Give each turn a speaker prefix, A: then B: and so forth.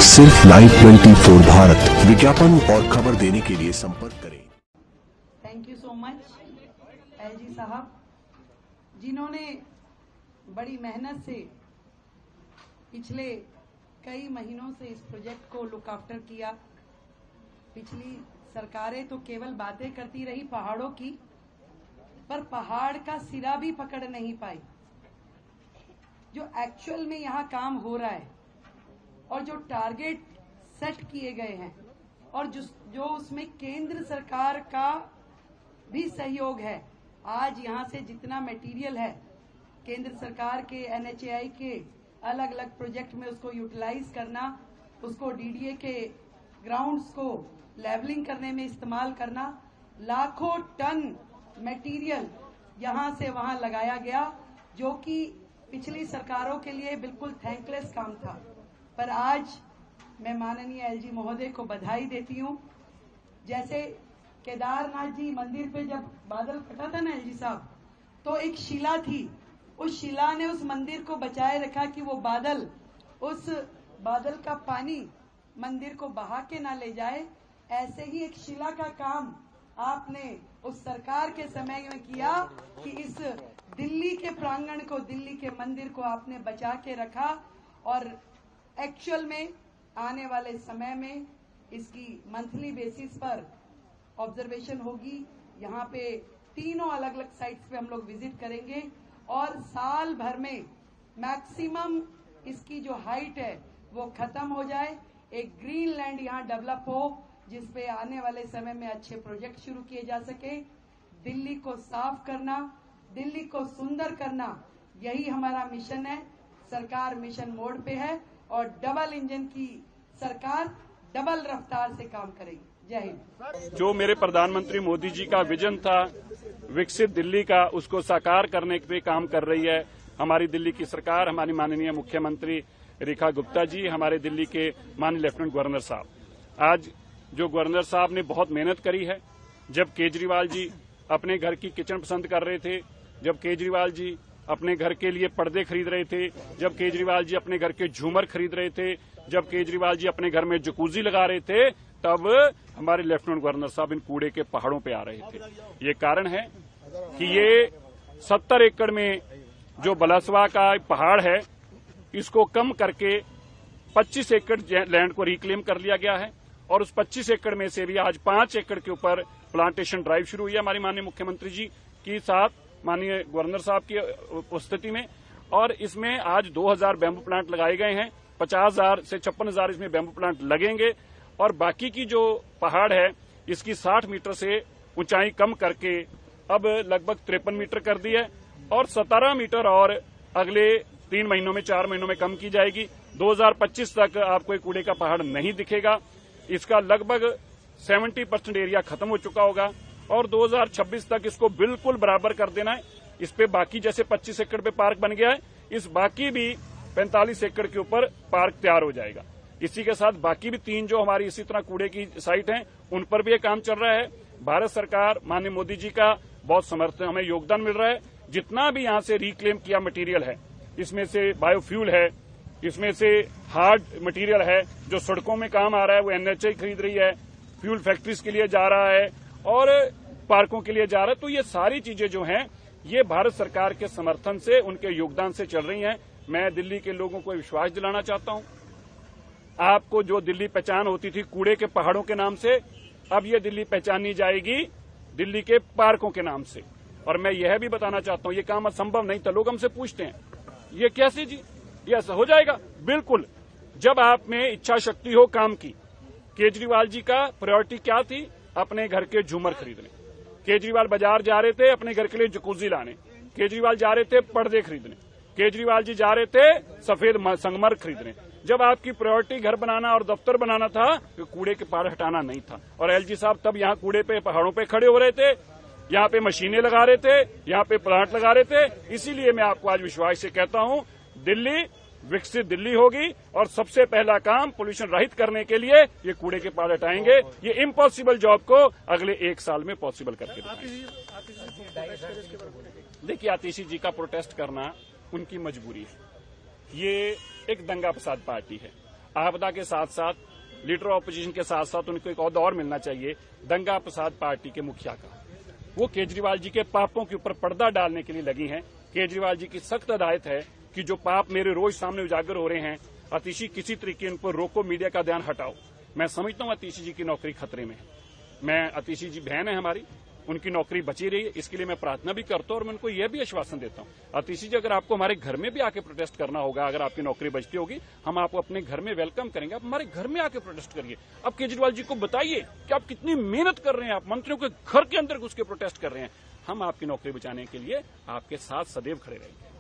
A: सिर्फ लाइव 24 भारत विज्ञापन और खबर देने के लिए संपर्क करें।
B: Thank you so much LG साहब, जिन्होंने बड़ी मेहनत से पिछले कई महीनों से इस प्रोजेक्ट को लुक आफ्टर किया। पिछली सरकारें तो केवल बातें करती रही पहाड़ों की, पर पहाड़ का सिरा भी पकड़ नहीं पाई। जो एक्चुअल में यहाँ काम हो रहा है और जो टारगेट सेट किए गए हैं और जो उसमें केंद्र सरकार का भी सहयोग है, आज यहाँ से जितना मटेरियल है केंद्र सरकार के NHAI के अलग अलग प्रोजेक्ट में उसको यूटिलाइज करना, उसको DDA के ग्राउंड्स को लेवलिंग करने में इस्तेमाल करना, लाखों टन मटेरियल यहाँ से वहाँ लगाया गया, जो कि पिछली सरकारों के लिए बिल्कुल थैंकलेस काम था। पर आज मैं माननीय एलजी महोदय को बधाई देती हूँ। जैसे केदारनाथ जी मंदिर पे जब बादल फटा था ना एलजी साहब, तो एक शिला थी, उस शिला ने उस मंदिर को बचाए रखा कि वो बादल, उस बादल का पानी मंदिर को बहा के ना ले जाए। ऐसे ही एक शिला का काम आपने उस सरकार के समय में किया कि इस दिल्ली के प्रांगण को, दिल्ली के मंदिर को आपने बचा के रखा और एक्चुअल में आने वाले समय में इसकी मंथली बेसिस पर ऑब्जर्वेशन होगी। यहाँ पे तीनों अलग अलग साइट्स पे हम लोग विजिट करेंगे और साल भर में मैक्सिमम इसकी जो हाइट है वो खत्म हो जाए, एक ग्रीन लैंड यहाँ डेवलप हो जिसपे आने वाले समय में अच्छे प्रोजेक्ट शुरू किए जा सके। दिल्ली को साफ करना, दिल्ली को सुंदर करना, यही हमारा मिशन है। सरकार मिशन मोड पे है और डबल इंजन की सरकार डबल रफ्तार से काम करेगी। जय हिंद।
C: जो मेरे प्रधानमंत्री मोदी जी का विजन था विकसित दिल्ली का, उसको साकार करने पे काम कर रही है हमारी दिल्ली की सरकार, हमारी माननीय मुख्यमंत्री रेखा गुप्ता जी, हमारे दिल्ली के माननीय लेफ्टिनेंट गवर्नर साहब। आज जो गवर्नर साहब ने बहुत मेहनत करी है। जब केजरीवाल जी अपने घर की किचन पसंद कर रहे थे, जब केजरीवाल जी अपने घर के लिए पर्दे खरीद रहे थे, जब केजरीवाल जी अपने घर के झूमर खरीद रहे थे, जब केजरीवाल जी अपने घर में जकूजी लगा रहे थे, तब हमारे लेफ्टिनेंट गवर्नर साहब इन कूड़े के पहाड़ों पे आ रहे थे। ये कारण है कि ये 70 एकड़ में जो बलसवा का पहाड़ है, इसको कम करके 25 एकड़ लैंड को रिक्लेम कर लिया गया है और उस 25 एकड़ में से भी आज 5 एकड़ के ऊपर प्लांटेशन ड्राइव शुरू हुई है हमारी माननीय मुख्यमंत्री जी के साथ, माननीय गवर्नर साहब की उपस्थिति में। और इसमें आज 2000 बैम्बू प्लांट लगाए गए हैं, 50,000 से 56,000 इसमें बैम्बू प्लांट लगेंगे और बाकी की जो पहाड़ है इसकी 60 मीटर से ऊंचाई कम करके अब लगभग 53 मीटर कर दी है और 17 मीटर और अगले 3 महीनों में, 4 महीनों में कम की जाएगी। 2025 तक आपको एक कूड़े का पहाड़ नहीं दिखेगा। इसका लगभग 70% एरिया खत्म हो चुका होगा और 2026 तक इसको बिल्कुल बराबर कर देना है। इस पे बाकी जैसे 25 एकड़ पे पार्क बन गया है, इस बाकी भी 45 एकड़ के ऊपर पार्क तैयार हो जाएगा। इसी के साथ बाकी भी 3 जो हमारी इसी तरह कूड़े की साइट हैं, उन पर भी ये काम चल रहा है। भारत सरकार, माननीय मोदी जी का बहुत समर्थन, हमें योगदान मिल रहा है। जितना भी यहाँ से रिक्लेम किया मटीरियल है, इसमें से बायोफ्यूल है, इसमें से हार्ड मटीरियल है, जो सड़कों में काम आ रहा है वो NHAI खरीद रही है, फ्यूल फैक्ट्रीज के लिए जा रहा है और पार्कों के लिए जा रहा है। तो ये सारी चीजें जो हैं ये भारत सरकार के समर्थन से, उनके योगदान से चल रही हैं। मैं दिल्ली के लोगों को विश्वास दिलाना चाहता हूं, आपको जो दिल्ली पहचान होती थी कूड़े के पहाड़ों के नाम से, अब ये दिल्ली पहचानी जाएगी दिल्ली के पार्कों के नाम से। और मैं यह भी बताना चाहता हूं, ये काम असंभव नहीं था। लोग हमसे पूछते हैं ये कैसे जी, ये ऐसा हो जाएगा? बिल्कुल, जब आप में इच्छा शक्ति हो काम की। केजरीवाल जी का प्रायोरिटी क्या थी? अपने घर के झूमर खरीदने। केजरीवाल बाजार जा रहे थे अपने घर के लिए जकूजी लाने, केजरीवाल जा रहे थे पर्दे खरीदने, केजरीवाल जी जा रहे थे सफेद संगमर खरीदने। जब आपकी प्रायोरिटी घर बनाना और दफ्तर बनाना था, तो कूड़े के पहाड़ हटाना नहीं था। और एलजी साहब तब यहाँ कूड़े पे पहाड़ों पे खड़े हो रहे थे, यहाँ पे मशीनें लगा रहे थे, यहाँ पे प्लांट लगा रहे थे। इसीलिए मैं आपको आज विश्वास से कहता हूँ दिल्ली विकसित दिल्ली होगी और सबसे पहला काम पोल्यूशन रहित करने के लिए ये कूड़े के पहाड़ हटाएंगे। ये इम्पॉसिबल जॉब को अगले 1 साल में पॉसिबल करके दिखाएंगे। देखिए, आतिशी जी का प्रोटेस्ट करना उनकी मजबूरी है। ये एक दंगा फसाद पार्टी है आपदा के साथ साथ लीडर ऑपोजिशन के साथ साथ उनको एक ओहदा और मिलना चाहिए, दंगा प्रसाद पार्टी के मुखिया का। वो केजरीवाल जी के पापों के ऊपर पर्दा डालने के लिए लगी हैं। केजरीवाल जी की सख्त हिदायत है कि जो पाप मेरे रोज सामने उजागर हो रहे हैं, अतिशी किसी तरीके उन पर रोको, मीडिया का ध्यान हटाओ। मैं समझता हूं अतिशी जी की नौकरी खतरे में है। मैं अतिशी जी बहन है हमारी, उनकी नौकरी बची रही है, इसके लिए मैं प्रार्थना भी करता हूं और मैं उनको यह भी आश्वासन देता हूं, अतिशी जी अगर आपको हमारे घर में भी आके प्रोटेस्ट करना होगा, अगर आपकी नौकरी बचती होगी, हम आपको अपने घर में वेलकम करेंगे, आप हमारे घर में आके प्रोटेस्ट करिए। अब केजरीवाल जी को बताइए कि आप कितनी मेहनत कर रहे हैं, आप मंत्रियों के घर के अंदर घुस के प्रोटेस्ट कर रहे हैं। हम आपकी नौकरी बचाने के लिए आपके साथ सदैव खड़े रहेंगे।